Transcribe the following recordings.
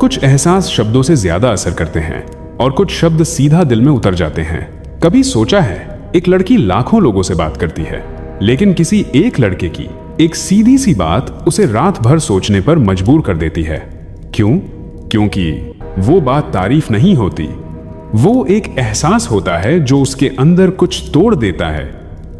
कुछ एहसास शब्दों से ज्यादा असर करते हैं और कुछ शब्द सीधा दिल में उतर जाते हैं। कभी सोचा है, एक लड़की लाखों लोगों से बात करती है, लेकिन किसी एक लड़के की एक सीधी सी बात उसे रात भर सोचने पर मजबूर कर देती है। क्यों? क्योंकि वो बात तारीफ नहीं होती, वो एक एहसास होता है जो उसके अंदर कुछ तोड़ देता है,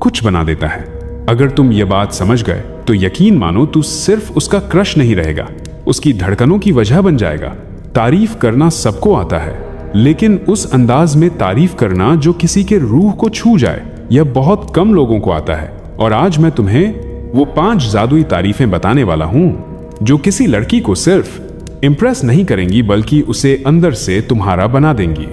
कुछ बना देता है। अगर तुम ये बात समझ गए तो यकीन मानो तू सिर्फ उसका क्रश नहीं रहेगा, उसकी धड़कनों की वजह बन जाएगा। तारीफ करना सबको आता है, लेकिन उस अंदाज में तारीफ करना जो किसी के रूह को छू जाए, यह बहुत कम लोगों को आता है। और आज मैं तुम्हें वो 5 जादुई तारीफें बताने वाला हूं जो किसी लड़की को सिर्फ इंप्रेस नहीं करेंगी बल्कि उसे अंदर से तुम्हारा बना देंगी।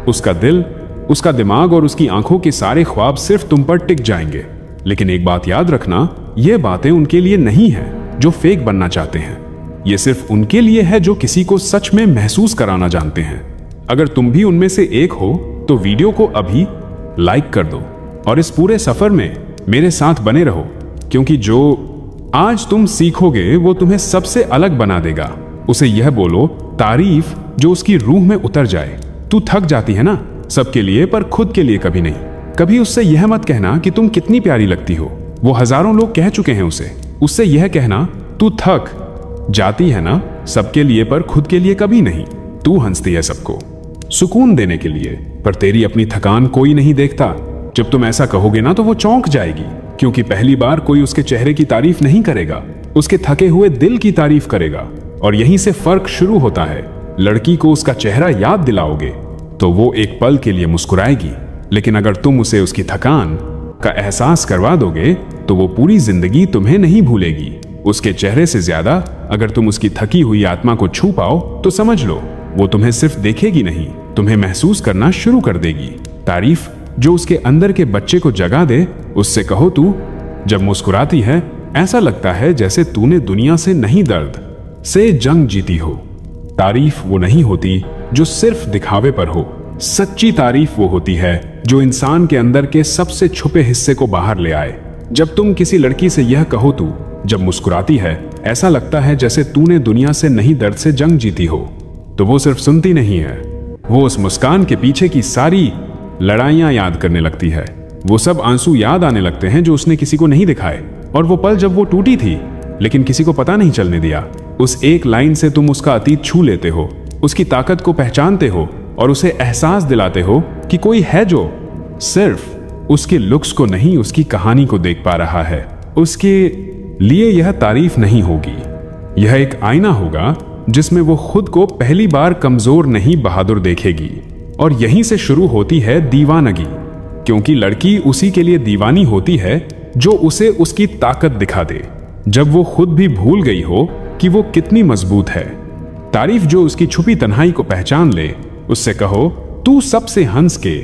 उसका दिल, उसका दिमाग और उसकी आंखों के सारे ख्वाब सिर्फ तुम पर टिक जाएंगे। लेकिन एक बात याद रखना, ये बातें उनके लिए नहीं है जो फेक बनना चाहते हैं, ये सिर्फ उनके लिए है जो किसी को सच में महसूस कराना जानते हैं। अगर तुम भी उनमें से एक हो तो वीडियो को अभी लाइक कर दो और इस पूरे सफर में मेरे साथ बने रहो, क्योंकि जो आज तुम सीखोगे वो तुम्हें सबसे अलग बना देगा। उसे यह बोलो तारीफ जो उसकी रूह में उतर जाए। तू थक जाती है ना सबके लिए, पर खुद के लिए कभी नहीं। कभी उससे यह मत कहना कि तुम कितनी प्यारी लगती हो, वो हजारों लोग कह चुके हैं उसे। उससे यह कहना तू थक जाती है ना सबके लिए, पर खुद के लिए कभी नहीं। तू हंसती है सबको सुकून देने के लिए, पर तेरी अपनी थकान कोई नहीं देखता। जब तुम ऐसा कहोगे ना तो वो चौंक जाएगी, क्योंकि पहली बार कोई उसके चेहरे की तारीफ नहीं करेगा, उसके थके हुए दिल की तारीफ करेगा। और यहीं से फर्क शुरू होता है। लड़की को उसका चेहरा याद दिलाओगे तो वो एक पल के लिए मुस्कुराएगी, लेकिन अगर तुम उसे उसकी थकान का एहसास करवा दोगे तो वो पूरी जिंदगी तुम्हें नहीं भूलेगी। उसके चेहरे से ज्यादा अगर तुम उसकी थकी हुई आत्मा को छू पाओ तो समझ लो वो तुम्हें सिर्फ देखेगी नहीं, तुम्हें महसूस करना शुरू कर देगी। तारीफ जो उसके अंदर के बच्चे को जगा दे। उससे कहो तू जब मुस्कुराती है ऐसा लगता है जैसे तूने दुनिया से नहीं दर्द से जंग जीती हो। तारीफ वो नहीं होती जो सिर्फ दिखावे पर हो, सच्ची तारीफ वो होती है जो इंसान के अंदर के सबसे छुपे हिस्से को बाहर ले आए। जब तुम किसी लड़की से यह कहो तू जब मुस्कुराती है ऐसा लगता है जैसे तूने दुनिया से नहीं दर्द से जंग जीती हो, तो वो सिर्फ सुनती नहीं है, वो उस मुस्कान के पीछे की सारी लड़ाइयां याद करने लगती है। वो सब आंसू याद आने लगते हैं जो उसने किसी को नहीं दिखाए, और वो पल जब वो टूटी थी लेकिन किसी को पता नहीं चलने दिया। उस एक लाइन से तुम उसका अतीत छू लेते हो, उसकी ताकत को पहचानते हो और उसे एहसास दिलाते हो कि कोई है जो सिर्फ उसके लुक्स को नहीं उसकी कहानी को देख पा रहा है। उसके लिए यह तारीफ नहीं होगी, यह एक आईना होगा जिसमें वो खुद को पहली बार कमजोर नहीं बहादुर देखेगी। और यहीं से शुरू होती है दीवानगी, क्योंकि लड़की उसी के लिए दीवानी होती है जो उसे उसकी ताकत दिखा दे, जब वो खुद भी भूल गई हो कि वो कितनी मजबूत है। तारीफ जो उसकी छुपी तन्हाई को पहचान ले। उससे कहो तू सबसे हंस के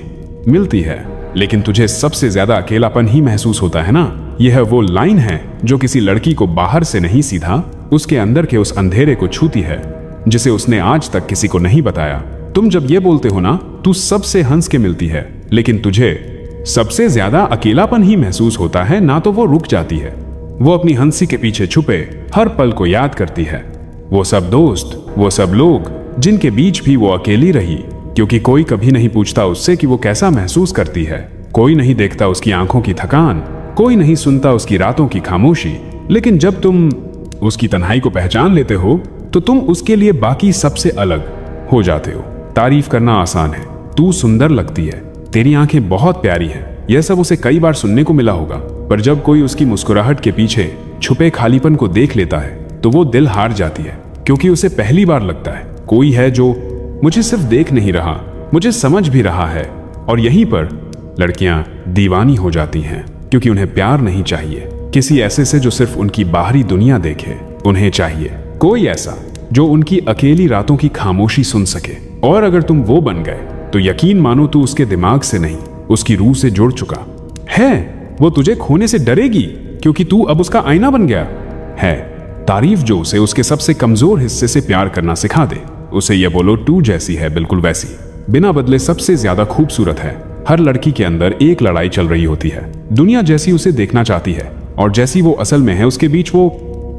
मिलती है लेकिन तुझे सबसे ज्यादा अकेलापन ही महसूस होता है ना। यह वो लाइन है जो किसी लड़की को बाहर से नहीं सीधा उसके अंदर के उस अंधेरे को छूती है जिसे उसने आज तक किसी को नहीं बताया। तुम जब ये बोलते हो ना तू सबसे हंस के मिलती है, लेकिन तुझे सबसे ज्यादा अकेलापन ही महसूस होता है ना, तो वो रुक जाती है। वो अपनी हंसी के पीछे छुपे हर पल को याद करती है, वो सब दोस्त, वो सब लोग जिनके बीच भी वो अकेली रही, क्योंकि कोई कभी नहीं पूछता उससे कि वो कैसा महसूस करती है। कोई नहीं देखता उसकी आंखों की थकान, कोई नहीं सुनता उसकी रातों की खामोशी। लेकिन जब तुम उसकी तन्हाई को पहचान लेते हो तो तुम उसके लिए बाकी सबसे अलग हो जाते हो। तारीफ करना आसान है, तू सुंदर लगती है, तेरी आंखें बहुत प्यारी हैं, यह सब उसे कई बार सुनने को मिला होगा। पर जब कोई उसकी मुस्कुराहट के पीछे छुपे खालीपन को देख लेता है तो वो दिल हार जाती है, क्योंकि उसे पहली बार लगता है कोई है जो मुझे सिर्फ देख नहीं रहा, मुझे समझ भी रहा है। और यहीं पर लड़कियां दीवानी हो जाती हैं, क्योंकि उन्हें प्यार नहीं चाहिए किसी ऐसे से जो सिर्फ उनकी बाहरी दुनिया देखे। उन्हें चाहिए कोई ऐसा जो उनकी अकेली रातों की खामोशी सुन सके। और अगर तुम वो बन गए तो यकीन मानो तू उसके दिमाग से नहीं उसकी रूह से जुड़ चुका है। वो तुझे खोने से डरेगी क्योंकि तू अब उसका आईना बन गया है। तारीफ जो उसे उसके सबसे कमजोर हिस्से से प्यार करना सिखा दे। उसे ये बोलो तू जैसी है बिल्कुल वैसी, बिना बदले सबसे ज्यादा खूबसूरत है। हर लड़की के अंदर एक लड़ाई चल रही होती है। दुनिया जैसी उसे देखना चाहती है और जैसी वो असल में है उसके बीच वो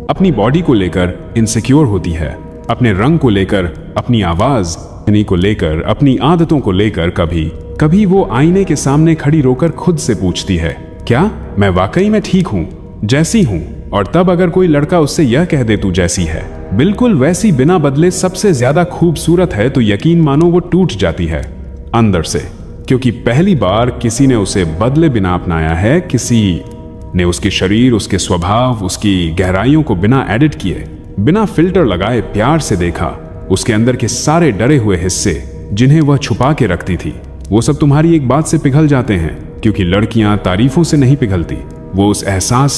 अपनी बॉडी को लेकर इनसिक्योर होती है। अपने रंग को लेकर, अपनी आवाज को लेकर, अपनी आदतों को लेकर कभी कभी वो आईने के सामने खड़ी रोकर खुद से पूछती है, क्या मैं वाकई में ठीक हूं, जैसी हूं? और तब अगर कोई लड़का उससे यह कह दे तू जैसी है, बिल्कुल वैसी, बिना बदले, सबसे ज्यादा खूबसूरत है, तो यकीन मानो वो टूट जाती है अंदर से, क्योंकि पहली बार किसी ने उसे बदले बिना अपनाया है। किसी ने उसके शरीर, उसके स्वभाव, उसकी गहराइयों को बिना एडिट किए, बिना फिल्टर लगाए प्यार से देखा। उसके अंदर के सारे डरे हुए हिस्से जिन्हें वह छुपा के रखती थी, वो सब तुम्हारी एक बात से पिघल जाते हैं, क्योंकि लड़कियां तारीफों से नहीं पिघलती, वो उस एहसास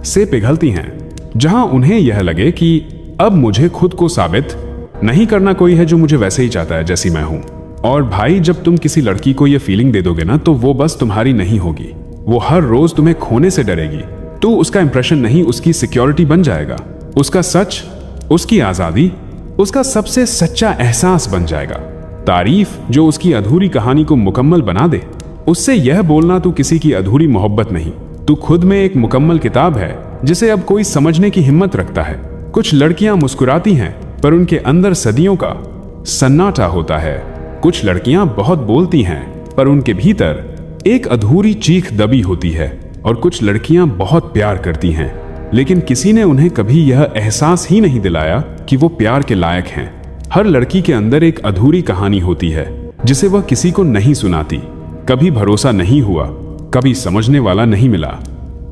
से पिघलती हैं जहां उन्हें यह लगे कि अब मुझे खुद को साबित नहीं करना, कोई है जो मुझे वैसे ही चाहता है जैसी मैं हूं। और भाई, जब तुम किसी लड़की को यह फीलिंग दे दोगे ना, तो वो बस तुम्हारी नहीं होगी, वो हर रोज तुम्हें खोने से डरेगी। तो उसका इंप्रेशन नहीं, उसकी सिक्योरिटी बन जाएगा, उसका सच, उसकी आजादी, उसका सबसे सच्चा एहसास बन जाएगा। तारीफ जो उसकी अधूरी कहानी को मुकम्मल बना दे। उससे यह बोलना तू किसी की अधूरी मोहब्बत नहीं, तू खुद में एक मुकम्मल किताब है जिसे अब कोई समझने की हिम्मत रखता है। कुछ लड़कियां मुस्कुराती हैं पर उनके अंदर सदियों का सन्नाटा होता है। कुछ लड़कियां बहुत बोलती हैं पर उनके भीतर एक अधूरी चीख दबी होती है। और कुछ लड़कियां बहुत प्यार करती हैं, लेकिन किसी ने उन्हें कभी यह एहसास ही नहीं दिलाया कि वो प्यार के लायक हैं। हर लड़की के अंदर एक अधूरी कहानी होती है जिसे वह किसी को नहीं सुनाती। कभी भरोसा नहीं हुआ, कभी समझने वाला नहीं मिला,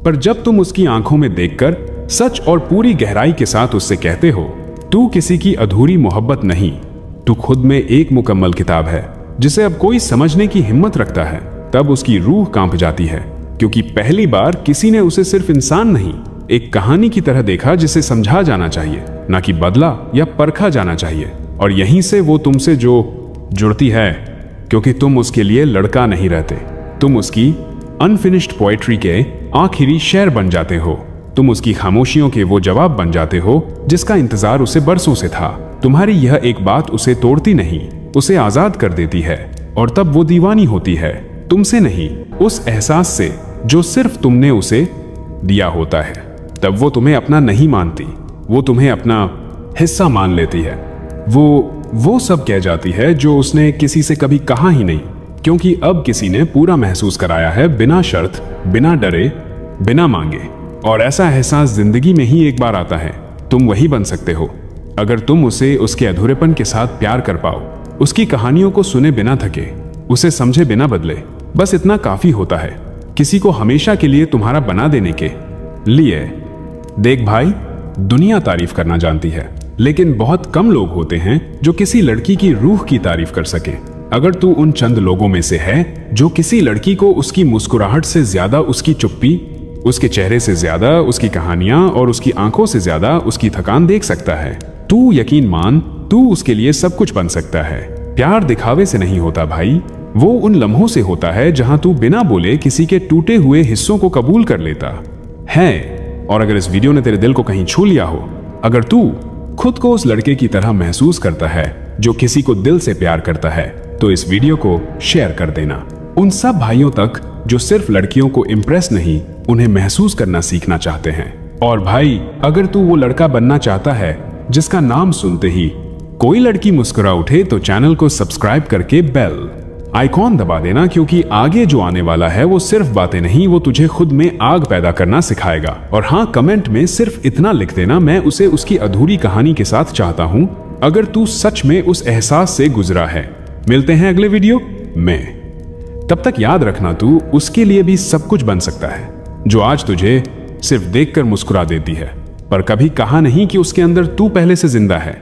पर जब तुम उसकी आंखों में देखकर सच और पूरी गहराई के साथ उससे कहते हो, तू किसी की अधूरी मोहब्बत नहीं, तू खुद में एक मुकम्मल किताब है जिसे अब कोई समझने की हिम्मत रखता है, तब उसकी रूह कांप जाती है, क्योंकि पहली बार किसी ने उसे सिर्फ इंसान नहीं, एक कहानी की तरह देखा जिसे समझा जाना चाहिए, ना कि बदला या परखा जाना चाहिए। और यहीं से वो तुमसे जो जुड़ती है, क्योंकि तुम उसके लिए लड़का नहीं रहते, तुम उसकी अनफिनिश्ड पोएट्री के आखिरी शेर बन जाते हो। तुम उसकी खामोशियों के वो जवाब बन जाते हो जिसका इंतजार उसे बरसों से था। तुम्हारी यह एक बात उसे तोड़ती नहीं, उसे आजाद कर देती है। और तब वो दीवानी होती है, तुमसे नहीं, उस एहसास से जो सिर्फ तुमने उसे दिया होता है। तब वो तुम्हें अपना नहीं मानती, वो तुम्हें अपना हिस्सा मान लेती है। वो सब कह जाती है जो उसने किसी से कभी कहा ही नहीं, क्योंकि अब किसी ने पूरा महसूस कराया है, बिना शर्त, बिना डरे, बिना मांगे। और ऐसा एहसास जिंदगी में ही एक बार आता है। तुम वही बन सकते हो अगर तुम उसे उसके अधूरेपन के साथ प्यार कर पाओ, उसकी कहानियों को सुने बिना थके, उसे समझे बिना बदले। बस इतना काफी होता है किसी को हमेशा के लिए तुम्हारा बना देने के लिए। देख भाई, दुनिया तारीफ करना जानती है, लेकिन बहुत कम लोग होते हैं जो किसी लड़की की रूह की तारीफ कर सके। अगर तू उन चंद लोगों में से है जो किसी लड़की को उसकी मुस्कुराहट से ज्यादा उसकी चुप्पी, उसके चेहरे से ज्यादा उसकी कहानियां और उसकी आंखों से ज्यादा उसकी थकान देख सकता है, तू यकीन मान, तू उसके लिए सब कुछ बन सकता है। प्यार दिखावे से नहीं होता भाई, वो उन लम्हों से होता है जहां तू बिना बोले किसी के टूटे हुए हिस्सों को कबूल कर लेता है। और अगर इस वीडियो ने तेरे दिल को कहीं छू लिया हो, अगर तू खुद को उस लड़के की तरह महसूस करता है जो किसी को दिल से प्यार करता है, तो इस वीडियो को शेयर कर देना उन सब भाइयों तक जो सिर्फ लड़कियों को इम्प्रेस नहीं, उन्हें महसूस करना सीखना चाहते हैं। और भाई, अगर तू वो लड़का बनना चाहता है जिसका नाम सुनते ही कोई लड़की मुस्कुरा उठे, तो चैनल को सब्सक्राइब करके बेल आइकॉन दबा देना, क्योंकि आगे जो आने वाला है वो सिर्फ बातें नहीं, वो तुझे खुद में आग पैदा करना सिखाएगा। और हाँ, कमेंट में सिर्फ इतना लिख देना, मैं उसे उसकी अधूरी कहानी के साथ चाहता हूं, अगर तू सच में उस एहसास से गुजरा है। मिलते हैं अगले वीडियो में, तब तक याद रखना, तू उसके लिए भी सब कुछ बन सकता है जो आज तुझे सिर्फ देखकर मुस्कुरा देती है, पर कभी कहा नहीं कि उसके अंदर तू पहले से जिंदा है।